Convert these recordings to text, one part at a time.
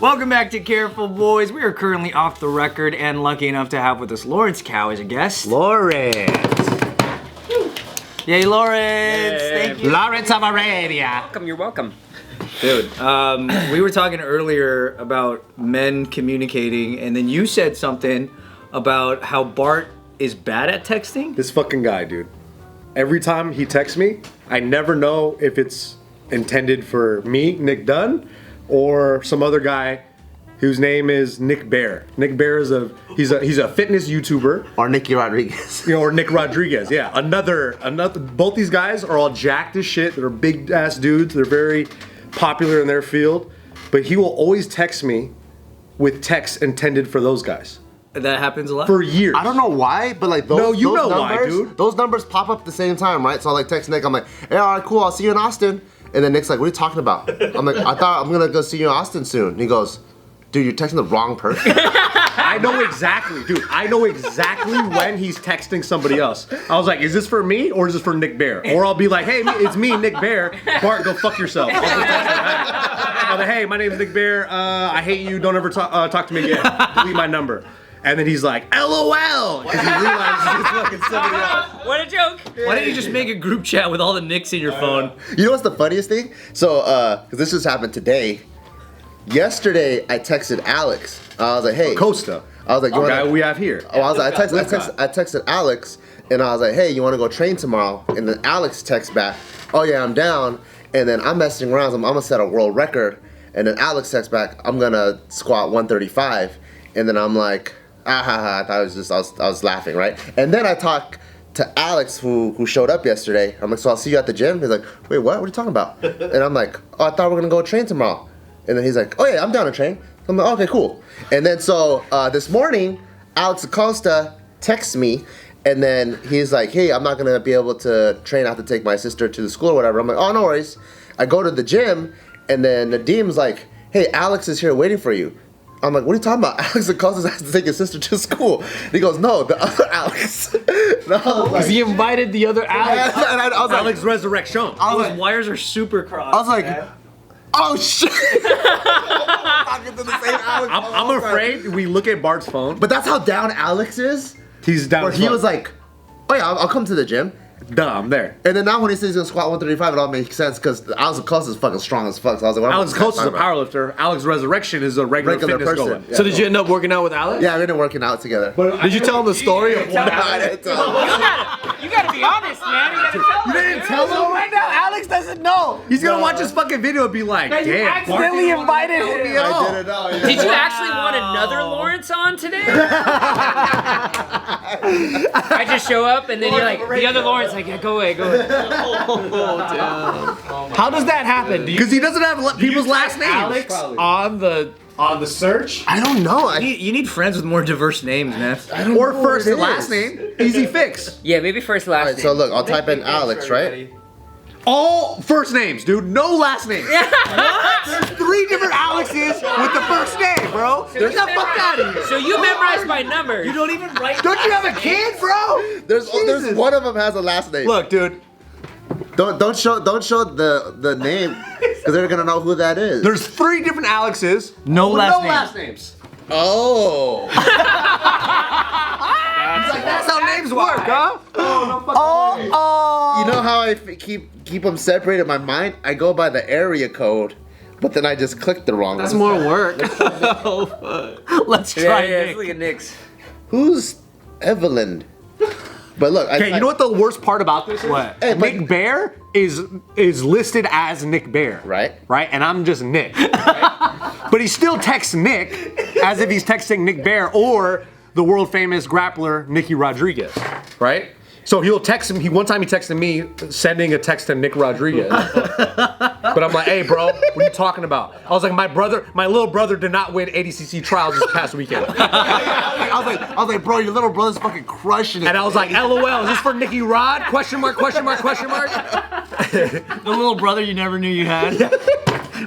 Welcome back to Careful Boys. We are currently off the record and lucky enough to have with us Lawrence Cow as a guest. Lawrence. Yay, Lawrence. Thank you. Lawrence of Arabia. Welcome, you're welcome. Dude, we were talking earlier about men communicating, and then you said something about how Bart is bad at texting. This fucking guy, dude. Every time he texts me, I never know if it's intended for me, Nick Dunn, or some other guy whose name is Nick Bear. Nick Bear is he's a fitness YouTuber. Or Nicky Rodriguez. You know, or Nick Rodriguez, yeah. Another, both these guys are all jacked as shit. They're big ass dudes. They're very popular in their field. But he will always text me with texts intended for those guys. That happens a lot? For years. I don't know why, but like those, No, you those know numbers, why, dude. Those numbers pop up at the same time, right? So I like text Nick, I'm like, hey, all right, cool, I'll see you in Austin. And then Nick's like, what are you talking about? I'm like, I thought I'm gonna go see you in Austin soon. And he goes, dude, you're texting the wrong person. I know exactly, dude. I know exactly when he's texting somebody else. I was like, is this for me or is this for Nick Bear? Or I'll be like, hey, it's me, Nick Bear. Bart, go fuck yourself. I'll be like, hey, my name's Nick Bear. I hate you. Don't ever talk to me again. Delete my number. And then he's like, LOL! Because he realizes it's fucking somebody else. What a joke! Why don't you just make a group chat with all the Nicks in your phone? You know what's the funniest thing? So, because this just happened today. Yesterday, I texted Alex. I was like, hey. Costa. I was like, the guy we have here. Oh, I was like, I texted Alex, and I was like, hey, you want to go train tomorrow? And then Alex texts back, oh yeah, I'm down. And then I'm messing around, so I'm gonna set a world record. And then Alex texts back, I'm gonna squat 135. And then I'm like, I thought I was laughing, right? And then I talk to Alex, who showed up yesterday. I'm like, so I'll see you at the gym? He's like, wait, what? What are you talking about? And I'm like, oh, I thought we were gonna go train tomorrow. And then he's like, oh yeah, I'm down to train. I'm like, okay, cool. And then so this morning, Alex Acosta texts me, and then he's like, hey, I'm not gonna be able to train. I have to take my sister to the school or whatever. I'm like, oh, no worries. I go to the gym, and then Nadim's like, hey, Alex is here waiting for you. I'm like, what are you talking about? Alex Acosta has to take his sister to school. And he goes, no, the other Alex. Because he invited the other Alex. And I was like, Alex Resurrection. Those wires are super crossed. I was like, oh shit. Talking to the same Alex. I'm afraid we look at Bart's phone. But that's how down Alex is. He's down. Where he was like, oh yeah, I'll come to the gym. duh, I'm there. And then now when he says he's gonna squat 135, it all makes sense because Alex Acosta is fucking strong as fuck. So I was like, Alex Acosta is a powerlifter. Alex Resurrection is a regular fitness person. goer. Yeah. So did you end up working out with Alex? Yeah, we ended up working out together. Did you tell him the story of what I didn't tell him. You gotta be honest, man. You gotta tell You didn't tell him? right now, Alex doesn't know. He's gonna watch this fucking video and be like, You damn, accidentally invited him. I didn't know. Yeah. Did you actually want another Lawrence on today? I just show up and then you're like, the other Lawrence, like, yeah, go away, go away. How does that happen? because he doesn't have people's last names. Alex on the search? I don't know. You need friends with more diverse names, man. Or first and last name. Easy fix. Yeah, maybe first, last Alright, so look, I'll type in Alex, right? All first names, dude. No last names. What? There's 3 different Alexes with the first name, bro. Get the fuck out of here. So you memorize by number. You don't even write. Don't you have a kid, bro? There's one of them has a last name. Look, dude. Don't show the name because they're gonna know who that is. There's 3 different Alexes. No with last no names. last names. Oh. That's how names work, huh? You know how I keep them separated in my mind? I go by the area code, but then I just click the wrong one. That's more work. Let's try Yeah, Nick. look at Nick's. Who's Evelyn? But look, Okay, you know what the worst part about this is? What? Hey, but- Nick Bear is listed as Nick Bear. Right. Right? And I'm just Nick. But he still texts Nick as if he's texting Nick Bear or the world famous grappler Nicky Rodriguez. Right? So he'll text him. One time he texted me sending a text to Nick Rodriguez. But I'm like, hey, bro, what are you talking about? I was like, my little brother did not win ADCC trials this past weekend. I was like, bro, your little brother's fucking crushing it. And I was like, LOL, is this for Nicky Rod? Question mark, question mark, question mark. The little brother you never knew you had.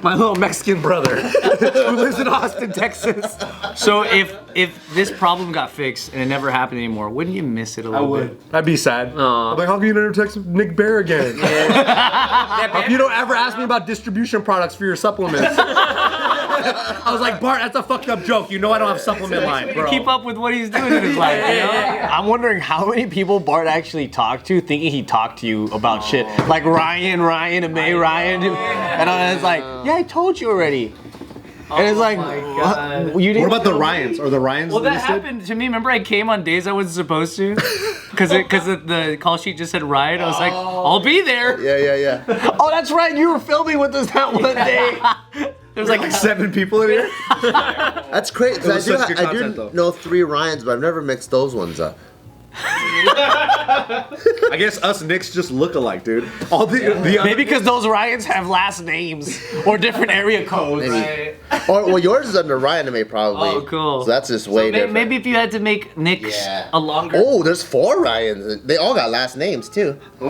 My little Mexican brother who lives in Austin, Texas. So if this problem got fixed and it never happened anymore, wouldn't you miss it a little bit? I'd be sad. I'm like, how come you never text Nick Bear again? How come you don't ever ask me about distribution products for your supplements? I was like, Bart, that's a fucked up joke. You know I don't have supplement line, bro. Keep up with what he's doing in his life. You know? I'm wondering how many people Bart actually talked to, thinking he talked to you about shit like Ryan, and May, Ryan, and it's like, yeah, I told you already. And it's like, you didn't. What about the Ryans? Are the Ryans? Well, that happened to me. Remember, I came on days I wasn't supposed to, because the call sheet just said Ryan. I was like, I'll be there. Yeah. Oh, that's right. You were filming with us that one day. There's like 7 people in here. That's crazy. It was such good I content, do though. know 3 Ryans, but I've never mixed those ones up. I guess us Knicks just look alike, dude. All the Maybe because those Ryans have last names or different area codes. Maybe. Or well, yours is under Ryan probably. Oh, cool. So that's just way different. Maybe if you had to make Nick's a longer. Oh, there's 4 Ryans. They all got last names too. The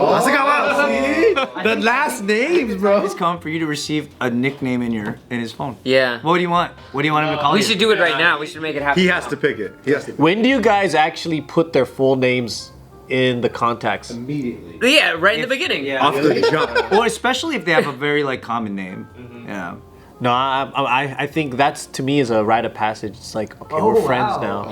last names, bro. It's coming for you to receive a nickname in his phone. Yeah. What do you want? What do you want him to call you? We should do it right now. We should make it happen. He has to pick it. When do you guys actually put their full names in the contacts? Yeah, right in the beginning. Off the jump. Well, especially if they have a very common name. Yeah. No, I think that's, to me, is a rite of passage. It's like, okay, we're friends now.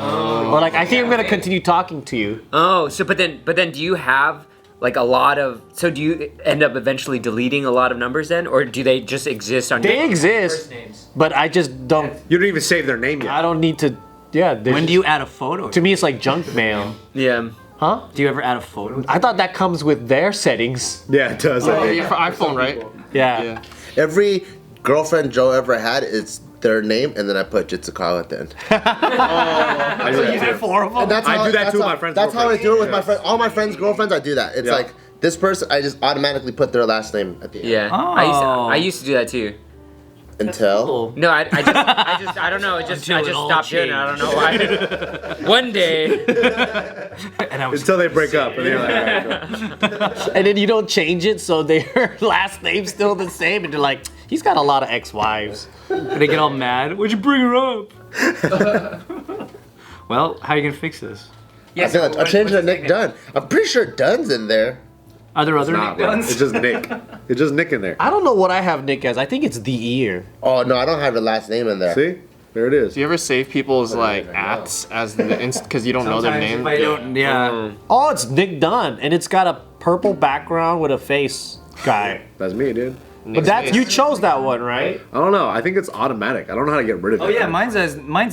Or like, I think I'm gonna continue talking to you. Oh, so but then do you have like a lot of? So do you end up eventually deleting a lot of numbers then, or do they just exist on? They exist, but I just don't. You don't even save their name yet. I don't need to. Yeah. When do you add a photo? To me, it's like junk mail. Yeah. Huh? Do you ever add a photo? I thought that comes with their settings. Yeah, it does. I think. For iPhone, right? Yeah. Every girlfriend Joe ever had, it's their name, and then I put Jitsukawa at the end. I do that You too. did 4 of them? And that's I how- do that that's too with how- my friends' That's how I do it with my girlfriends. friends. All my friends' girlfriends, I do that. It's Yeah. like this person, I just automatically put their last name at the end. Yeah. Oh. I used to do that too. Until. No, I just I don't know. I just stopped doing it. I don't know why. One day. And I was Until they break up, and they're like, all right, go. And then you don't change it, so their last name's still the same, and they're like, he's got a lot of ex-wives. And they get all mad. Why'd you bring her up? Well, how are you gonna fix this? I changed it to Nick Dunn. I'm pretty sure Dunn's in there. Are there other Nah, Nick bro. Dunns? It's just Nick. It's just Nick in there. I don't know what I have Nick as. I think it's the ear. Oh no, I don't have the last name in there. See? There it is. Do you ever save people's like ats as the because you don't know their Sometimes name? if I don't, yeah. Oh, it's Nick Dunn, and it's got a purple background with a face guy. That's me, dude. But that's you chose that one, right? I don't know. I think it's automatic. I don't know how to get rid of it. Oh yeah, mine's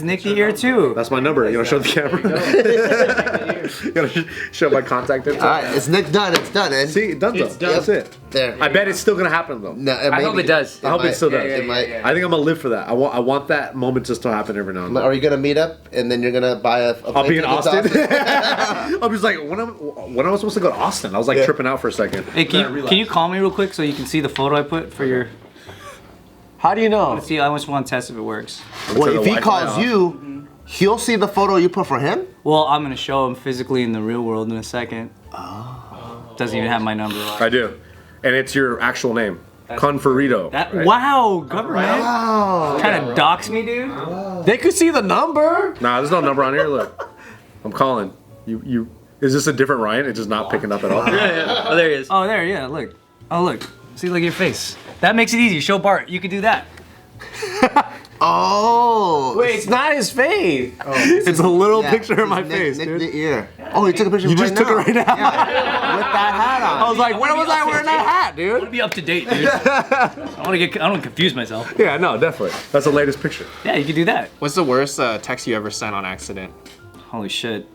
Nick the Ear too. That's my number. You want to show the camera? You want to show my contact info? All right, it's Nick Dunn. It's done. And See, done. That's it. there. I bet it's still gonna happen though. No, I hope it does. I hope it still does. It might. I think I'm gonna live for that. I want that moment just to happen every now and then. Are you gonna meet up and then you're gonna buy a I'll be plane in ticket to Austin. I was like, when I was supposed to go to Austin, I was like tripping out for a second. Hey, can you call me real quick so you can see the photo I put for your? How do you know? See, I just want to test if it works. Well, Turn if the he Wi-Fi calls off. you, he'll see the photo you put for him. Well, I'm gonna show him physically in the real world in a second. Doesn't even have my number. I do, and it's your actual name, Conferido. That wow, government. Kind of dox me, dude. They could see the number. Nah, there's no number on here. Look, I'm calling. You. Is this a different Ryan? It's just not picking up at all. Yeah. Oh, there he is. Oh, there, yeah. Look. Oh, look. See, look at your face. That makes it easy. Show Bart. You could do that. Oh. Wait, it's not his face. It's a little Yeah, picture of my Nick, face, Nick dude. the ear. Oh, he took a picture. You just took it right now. Yeah, with that hat on. I was like, when was I wearing that hat, I dude? want to be up to date, dude. I don't want to confuse myself. Yeah, no, definitely. That's the latest picture. Yeah, you could do that. What's the worst text you ever sent on accident? Holy shit.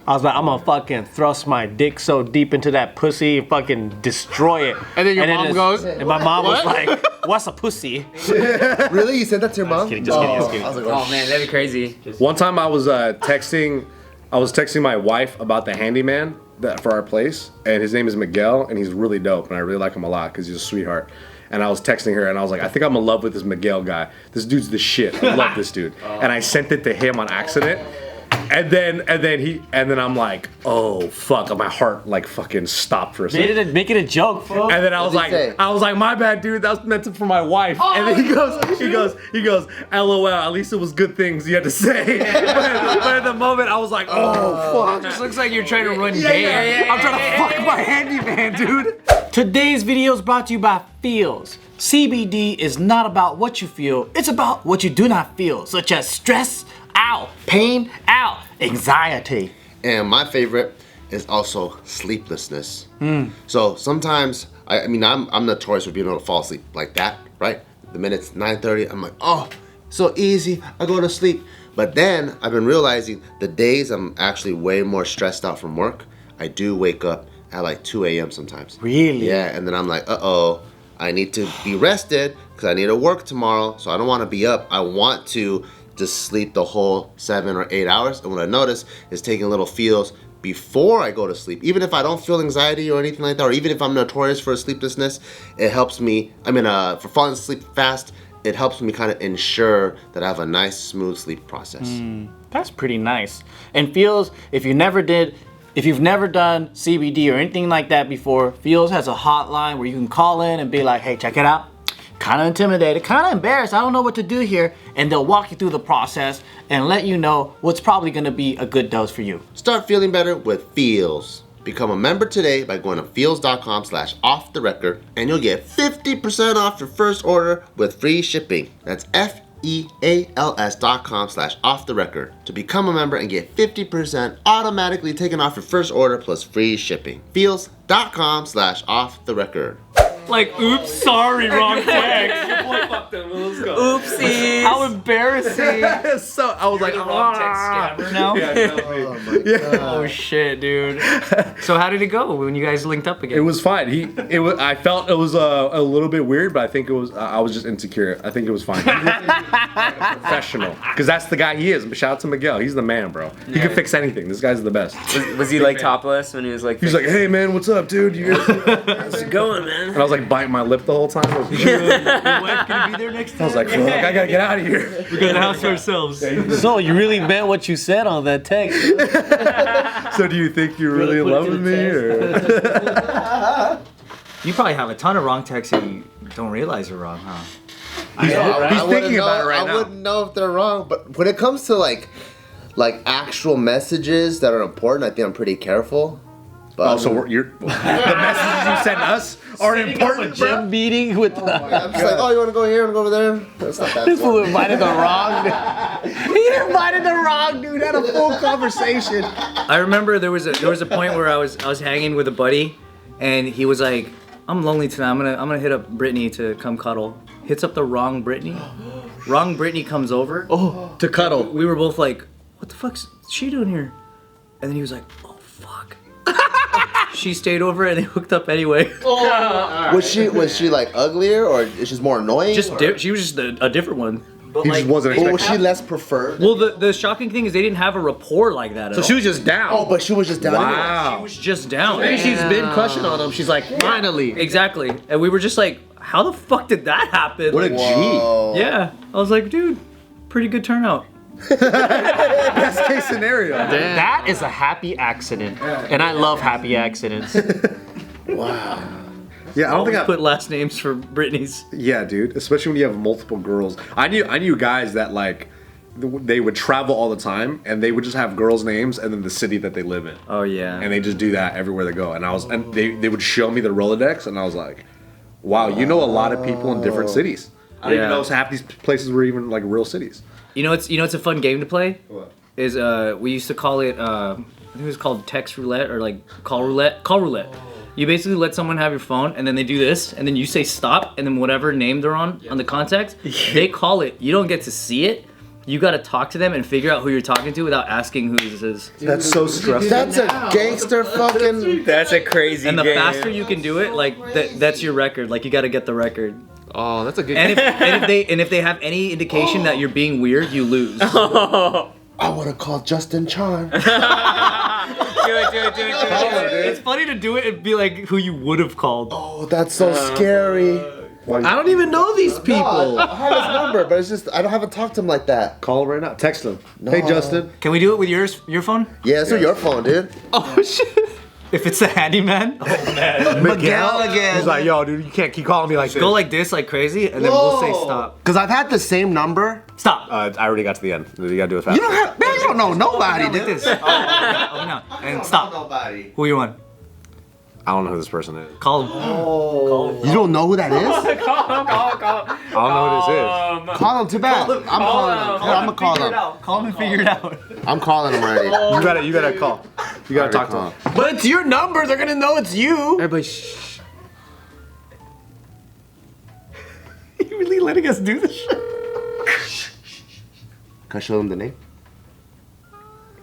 I was like, I'm gonna fucking thrust my dick so deep into that pussy and fucking destroy it. And then your mom it's- goes, and my mom was like, what's a pussy? Really? You sent that to your mom? kidding, just kidding, just Oh, kidding. I was like, Oh man, that'd be crazy. One time I was texting my wife about the handyman for our place, and his name is Miguel, and he's really dope, and I really like him a lot because he's a sweetheart. And I was texting her, and I was like, I think I'm in love with this Miguel guy. This dude's the shit. I love this dude. And I sent it to him on accident. And then I'm like, oh fuck, and my heart like fucking stopped for a second. Make it a joke, fool. And then I was What did he say? like, my bad, dude. That was meant for my wife. And then he goes, LOL. At least it was good things you had to say. but at the moment, I was like, oh fuck. This looks like you're trying to run game. I'm trying to fuck my handyman, dude. Today's video is brought to you by Feels. CBD is not about what you feel, it's about what you do not feel, such as stress, out, pain, out, anxiety. And my favorite is also sleeplessness. So sometimes, I'm notorious for being able to fall asleep like that, right? The minute it's 9:30, I'm like, oh, so easy, I go to sleep. But then I've been realizing the days I'm actually way more stressed out from work, I do wake up at like 2 a.m. sometimes. Really? Yeah, and then I'm like, uh-oh, I need to be rested because I need to work tomorrow, so I don't want to be up. I want to just sleep the whole 7 or 8 hours. And what I notice is taking little feels before I go to sleep. Even if I don't feel anxiety or anything like that, or even if I'm notorious for sleeplessness, it helps me, for falling asleep fast, it helps me kind of ensure that I have a nice, smooth sleep process. That's pretty nice. And Feels, if you've never done CBD or anything like that before, Feels has a hotline where you can call in and be like, hey, check it out. Kind of intimidated, kind of embarrassed, I don't know what to do here. And they'll walk you through the process and let you know what's probably gonna be a good dose for you. Start feeling better with Feels. Become a member today by going to feels.com/offtherecord and you'll get 50% off your first order with free shipping. That's FEALS.com/offtherecord to become a member and get 50% automatically taken off your first order plus free shipping. Feels.com/offtherecord. Like, oops, sorry, wrong text. Oopsie. How embarrassing. So I was like, No? Oh shit, dude. So how did it go when you guys linked up again? It was fine. I felt it was a little bit weird, but I think it was. I was just insecure. I think it was fine. Professional, because that's the guy he is. Shout out to Miguel. He's the man, bro. He can fix anything. This guy's the best. Was he like topless when he was like? He's like, hey man, what's up, dude? how's it going, man? And I was like biting my lip the whole time. Your wife gonna be there next time? I was like, fuck, I gotta get out of here. We got the house to ourselves. So you really meant what you said on that text. So do you think you're really in love with me, or? You probably have a ton of wrong texts and you don't realize you're wrong, huh? He's thinking about it right now. I wouldn't know if they're wrong, but when it comes to like actual messages that are important, I think I'm pretty careful. But Oh, so the messages you send us are important, bro. Gym meeting with I'm just like, oh, you want to go here and go over there? That's not that This fool important. invited the wrong dude. He invited the wrong dude. Had a full conversation. I remember there was a point where I was hanging with a buddy, and he was like, "I'm lonely tonight. I'm gonna hit up Brittany to come cuddle." Hits up the wrong Brittany. Wrong Brittany comes over. To cuddle. We were both like, "What the fuck's she doing here?" And then he was like, "Oh fuck." She stayed over and they hooked up anyway. Was she like uglier or is she more annoying? She was just a different one. But He just wasn't Or expecting. was she less preferred? Well, the shocking thing is they didn't have a rapport like that at So all. she was just down. Oh, but she was just down. Wow. She was just down. Maybe she's been crushing on him. She's like, finally. Exactly. And we were just like, how the fuck did that happen? What a G. Whoa. Yeah. I was like, dude, pretty good turnout. Best case scenario. That is a happy accident. And I love happy accidents. Yeah, I don't think I Put last names for Brittany's. Yeah, dude. Especially when you have multiple girls. I knew guys that like they would travel all the time and they would just have girls' names and then the city that they live in. Oh yeah. And they just do that everywhere they go. And they would show me the Rolodex and I was like, wow, you know a lot of people in different cities. I didn't even Yeah. know half these places were even like real cities. it's a fun game to play. What? Is we used to call it I think it was called text roulette or like call roulette. You basically let someone have your phone and then they do this and then you say stop and then whatever name they're on the contact, they call it. You don't get to see it. You gotta talk to them and figure out who you're talking to without asking who this is. That's so stressful. That's a gangster fucking. That's a crazy And the game. faster you can do it, like that's your record. Like you gotta get the record. Oh, that's a good. And if they have any indication that you're being weird, you lose. I would have called Justin Charm. Do it. It's funny to do it and be like who you would have called. Oh, that's so scary. I don't even know these people. I have his number, but it's just I haven't talked to him like that. Call him right now. Text him. Hey, Justin. Can we do it with your phone? Yeah, it's through your phone, dude. Oh shit. If it's the handyman, Miguel again. He's like, yo, dude, you can't keep calling me like this. go like this, like crazy, and then we'll say stop. Because I've had the same number. Stop. I already got to the end. You gotta do it fast. You don't have, man, you don't know nobody, Like dude. this. Oh, no. And stop. Nobody. Who you want? I don't know who this person is. Call him. You don't know who that is? I don't know who this is. Call him. Too bad. I'm calling him. Yeah, I'm gonna call him. Call him and figure it out. I'm calling him already. You gotta call. You gotta talk to him. But it's your number. They're gonna know it's you. Everybody, shh. You really letting us do this shit? Can I show him the name?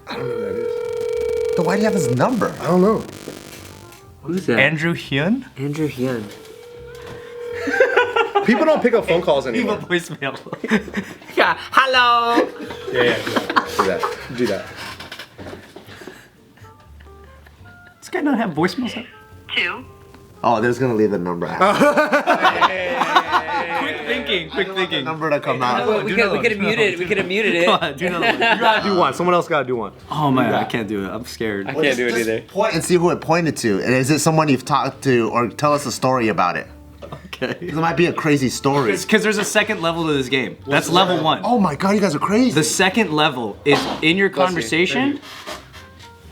I don't know who that is. Then why do you have his number? I don't know. Who's that? Andrew Hyun? Andrew Hyun. People don't pick up phone calls Leave a anymore. voicemail. Yeah. Hello. Yeah, do that. Do that. This guy don't have voicemails. 2. Oh, they're just gonna leave the number out. Quick thinking. Number to come out. We could have muted. We could have muted it. Come on, do another one. You gotta do one. Someone else gotta do one. Oh man, I can't do it. I'm scared. I can't do it either. Point and see who it pointed to. And is it someone you've talked to, or tell us a story about it? Okay. It might be a crazy story. Because there's a second level to this game. That's level 1. Oh my god, you guys are crazy. The second level is in your conversation.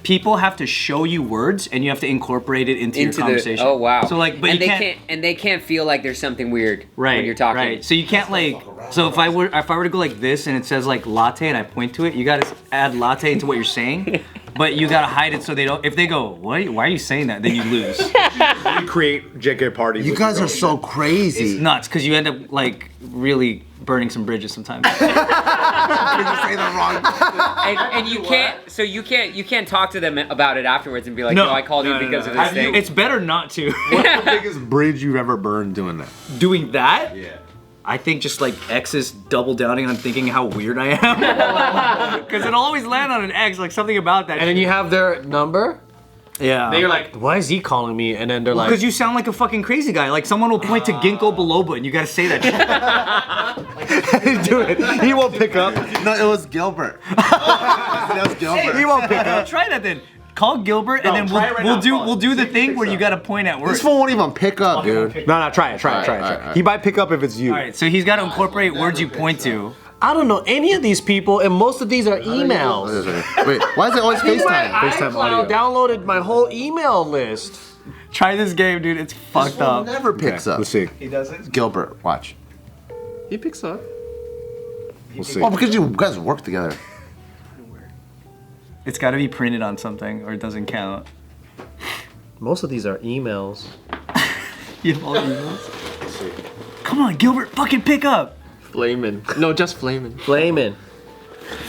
People have to show you words, and you have to incorporate it into your conversation. Oh wow. So like, but and you they can't. They can't feel like there's something weird right when you're talking. Right. So you can't like. So if I were to go like this, and it says like latte, and I point to it, you gotta add latte into what you're saying, but you gotta hide it so they don't. If they go, why are you saying that? Then you lose. We create JK parties. You guys are so crazy. It's nuts because you end up like really burning some bridges sometimes. Say the wrong. And you can't. So you can't talk to them about it afterwards and be like, No. no, I called you because of this thing. It's better not to. What's the biggest bridge you've ever burned doing that? Doing that? Yeah. I think just like X's double downing on thinking how weird I am. Because it'll always land on an X, like something about that. And then you have their number. yeah. Then you're like, why is he calling me? And then they're like, Because you sound like a fucking crazy guy. Like someone will point to ginkgo biloba and you gotta say that shit. Do it. He won't pick up. No, it was Gilbert. That was Gilbert. He won't pick up. Try that then. Call Gilbert and then try it right we'll now. do Call it. we'll do the See if he thing picks where you up. gotta point at words. This phone won't even pick up, dude. No, try it. Alright. He might pick up if it's you. Alright, so he's gotta incorporate words you point to. I don't know any of these people, and most of these are emails. Wait, why is it always FaceTime? FaceTime audio. Downloaded my whole email list. Try this game, dude. It's fucked Phone up. never picks up. Let's see. Gilbert, watch. He picks up. We'll see. Oh, because you guys work together. It's gotta be printed on something or it doesn't count. Most of these are emails. You have all the emails? Come on, Gilbert, fucking pick up. Flamin'. No, just flamin'. Flamin'.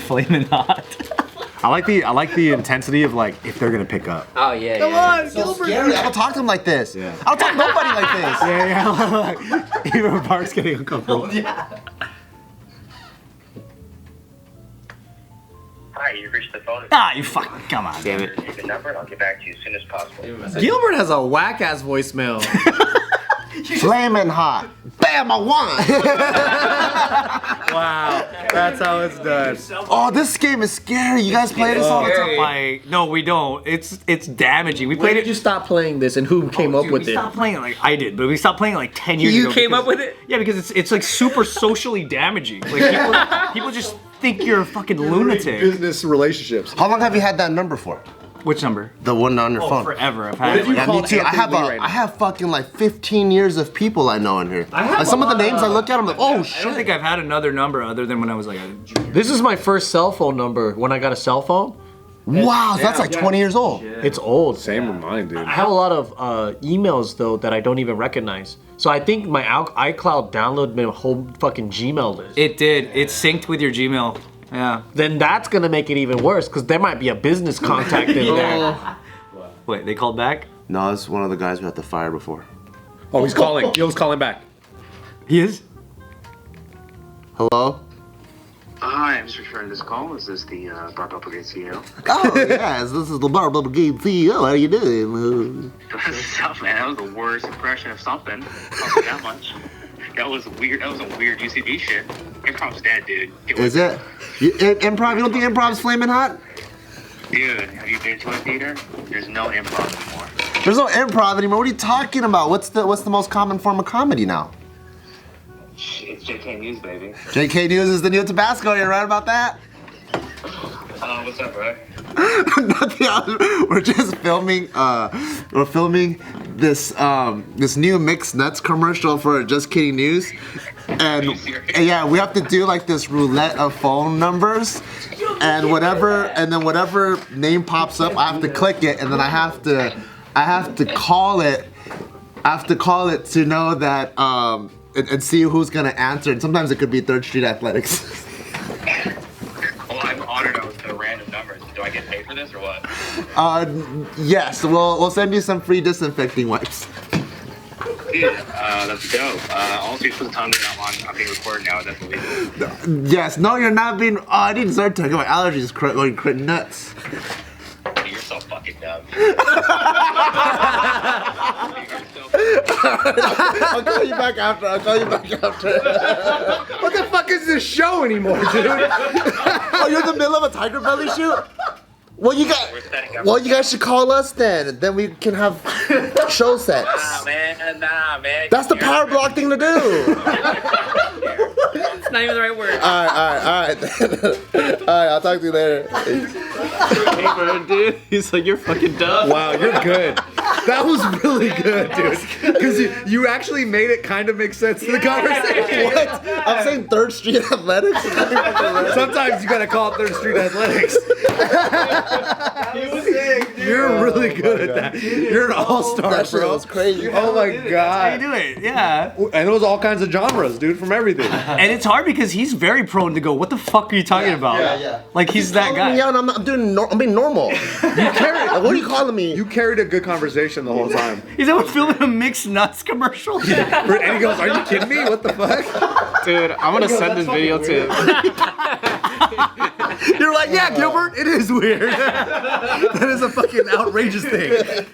Flaming hot. I like the intensity of like if they're gonna pick up. Oh yeah. Come yeah. on, Gilbert. Scary. I don't talk to him like this. Yeah. I don't talk to nobody like this. Yeah. Even Bart's getting uncomfortable. Hi, you've reached the phone. Ah, you fucking come on. Damn it. Leave the number and I'll get back to you as soon as possible. Gilbert has a whack ass voicemail. Flaming hot. Bam, I won. Wow. That's how it's done. Oh, this game is scary. You guys play this all the time? Like, no, we don't. It's damaging. We When played did it. you stop playing this, and who came up Dude, with we it? stopped playing it like I did, but we stopped playing it like 10 years ago. You came because- up with it? Yeah, because it's like super socially damaging. Like people just think you're a fucking lunatic. Business relationships. How long have you had that number for? Which number? The one on your phone. Forever. I've had it. you Yeah, call me too. I have Anthony Lee right now? I have fucking like 15 years of people I know in here. Like some of the names I look at, I'm like, oh I don't shit. think I've had another number other than when I was like a junior. This is my first cell phone number when I got a cell phone. Wow, that's like 20 years old. It's old. Same with mine, dude. I have a lot of emails though that I don't even recognize. So I think my iCloud downloaded my whole fucking Gmail list. It did. It synced with your Gmail. Yeah. Then that's gonna make it even worse because there might be a business contact in there. Wait, they called back? No, it's one of the guys we had to fire before. Oh, he's calling. Gil's calling back. He is? Hello? Hi, I'm just returning this call. Is this the Bart Bubblegate CEO? Oh, yes, this is the Bar Bubble Game CEO. How are you doing? What's up, man? That was the worst impression of something. I'll say that much. That was weird. That was some weird UCB shit. Improv's dead, dude. Is it? Improv? You don't think improv's flaming hot? Dude, have you been to a theater? There's no improv anymore. There's no improv anymore. What are you talking about? What's the most common form of comedy now? It's JK News, baby. JK News is the new Tabasco. You're right about that? What's up, bro? Nothing else. We're just filming. We're filming this new mixed nuts commercial for Just Kidding News, and yeah, we have to do like this roulette of phone numbers, and whatever name pops up, I have to click it, and then I have to call it. I have to call it to know that and see who's gonna answer. And sometimes it could be 3rd Street Athletics. Well, I'm honored I was the random numbers. Do I get paid for this or what? Yes, we'll send you some free disinfecting wipes. Dude, that's dope. Also, you're supposed to tell me that I'm being recorded now. That's illegal. Yes, no, you're not being. Oh, I didn't start talking about allergies. Going nuts. You're so fucking dumb. I'll call you back after. What the fuck is this show anymore, dude? Oh, you're in the middle of a Tiger Belly shoot? Well, you guys should call us then. Then we can have show sets. Nah, man. That's the power block thing to do. It's not even the right word. All right. I'll talk to you later. Hey, bro, dude. He's like, you're fucking dumb. Wow, you're good. That was really good, dude. Because you actually made it kind of make sense to the conversation. What? I'm saying 3rd Street Athletics. Sometimes you gotta call it 3rd Street Athletics. You're really good at that. You're an all-star, That shit bro. was crazy. Oh my How you god. do it? Yeah. And it was all kinds of genres, dude, from everything. And it's hard because he's very prone to go, what the fuck are you talking about? Yeah. Like, he's that guy. Yeah, I'm being normal. Like, what are you calling me? You carried a good conversation the whole time. He's ever filming a mixed nuts commercial? And he goes, "Are you kidding me? What the fuck?" Dude, I'm gonna send this video to him. You're like, "Yeah, Gilbert, it is weird. That is a fucking outrageous thing."